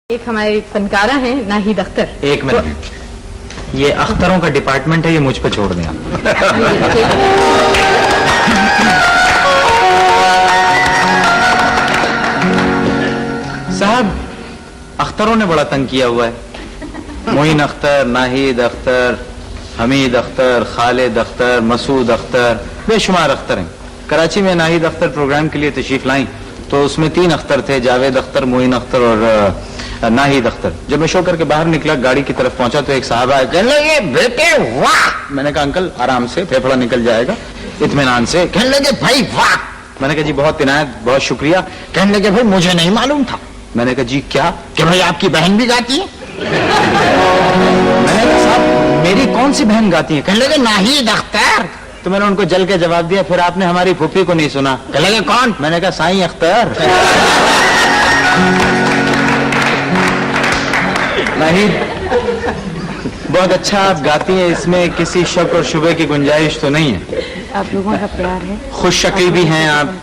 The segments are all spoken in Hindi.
एक हमारे फनकारा हैं नाहिद अख्तर। एक मिनट, ये अख्तरों का डिपार्टमेंट है, ये मुझ पे छोड़ दें आप। साहब, अख्तरों ने बड़ा तंग किया हुआ है। मोइन अख्तर, नाहिद अख्तर, हमीद अख्तर, खालिद अख्तर, मसूद अख्तर, बेशुमार अख्तर हैं। कराची में नाहिद अख्तर प्रोग्राम के लिए तशरीफ लाई तो उसमें 3 अख्तर थे, जावेद अख्तर, मोइन अख्तर और नाहिद अख्तर। जब मैं शो करके बाहर निकला, गाड़ी की तरफ पहुंचा तो एक साहब आया, कहने लगे बेटे वाह। मैंने कहा अंकल आराम से, फेफड़ा निकल जाएगा, इत्मीनान से। कहने लगे भाई वाह। मैंने कहा जी बहुत इनायत, बहुत शुक्रिया। कहने लगे भाई मुझे नहीं मालूम था। मैंने कहा जी क्या? कि भाई आपकी बहन भी गाती है। मैंने कहा साहब मेरी कौन सी बहन गाती है? कहने लगे नाहिद अख्तर। तो मैंने उनको जल के जवाब दिया, फिर आपने हमारी फूफी को नहीं सुना? कहने लगे कौन? मैंने कहा साईं अख्तर। नाहिद बहुत अच्छा आप गाती हैं, इसमें किसी शक और शुबे की गुंजाइश तो नहीं है। आप लोगों का प्यार है। खुश शक्ल भी हैं आप,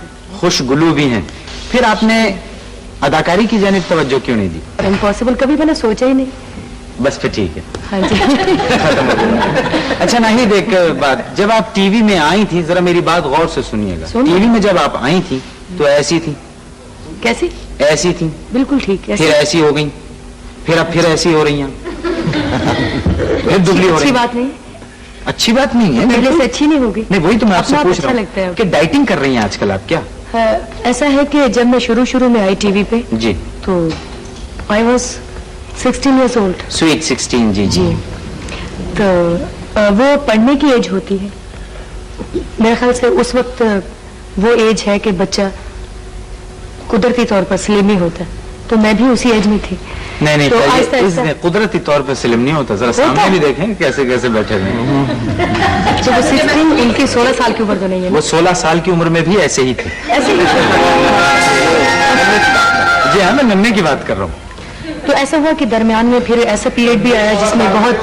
खुश गुलू भी हैं। फिर आपने अदाकारी की जानिब तवज्जो क्यों नहीं दी? इम्पॉसिबल कभी मैंने सोचा ही नहीं। बस फिर ठीक है। हाँ जी। अच्छा नाहिद एक बात, जब आप टीवी में आई थी, जरा मेरी बात गौर से सुनिएगा। टीवी में जब आप आई थी तो ऐसी थी। कैसी? ऐसी थी बिल्कुल ठीक है। फिर ऐसी हो गई, फिर अब फिर ऐसी हो रही हैं, फिर दुबली हो रही। अच्छी बात नहीं। अच्छी बात नहीं है, पहले से अच्छी नहीं होगी। नहीं वही तो मैं आपसे पूछ अच्छा रहा लगता है हूँ कि डाइटिंग कर रही हैं आजकल आप क्या? ऐसा है कि जब मैं शुरू में आई टीवी पे जी तो I was 16 years old। Sweet 16 जी जी। तो वो पढ़ने की एज होती है मेरे ख्याल से। उस वक्त वो एज है कि बच्चा कुदरती तौर पर स्लिम ही होता है, तो मैं भी उसी एज में थी। नहीं तो कुदरती तौर पर स्लिम नहीं होता, जरा सामने भी देखें कैसे कैसे बैठे हुए हैं। जब वो 16, उनकी 16 साल की उम्र तो नहीं है। वो 16 साल की उम्र में भी ऐसे ही थे। ऐसे ही। जी हाँ, मैं नन्हे की बात कर रहा हूँ। तो ऐसा हुआ कि दरमियान में फिर ऐसा पीरियड भी आया जिसमें बहुत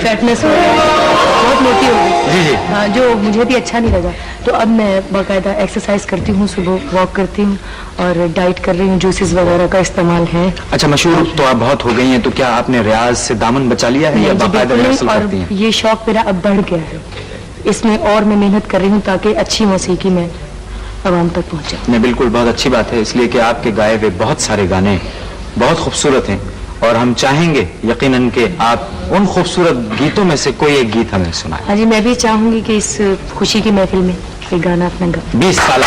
फैटनेस हो गई, बहुत मोटी हो गई। जी जी। जो मुझे भी अच्छा नहीं लगा। तो अब मैं बाकायदा एक्सरसाइज करती हूँ, सुबह वॉक करती हूँ और डाइट कर रही हूँ, जूसेस वगैरह का इस्तेमाल है। अच्छा मशहूर तो आप बहुत हो गई हैं, तो क्या आपने रियाज से दामन बचा लिया है या बाकायदा रिहर्सल करती हैं? ये शौक मेरा अब बढ़ गया है, इसमें और मैं मेहनत कर रही हूँ ताकि अच्छी मौसीकी में आवाम तक पहुँचे। नहीं बिल्कुल बहुत अच्छी बात है, इसलिए कि आपके गाए हुए बहुत सारे गाने बहुत खूबसूरत हैं और हम चाहेंगे यकीनन कि आप उन खूबसूरत गीतों में से कोई एक गीत हमें सुनाएं। हाँ जी, मैं भी चाहूंगी कि इस खुशी की महफिल में एक गाना अपना गा। 20 साल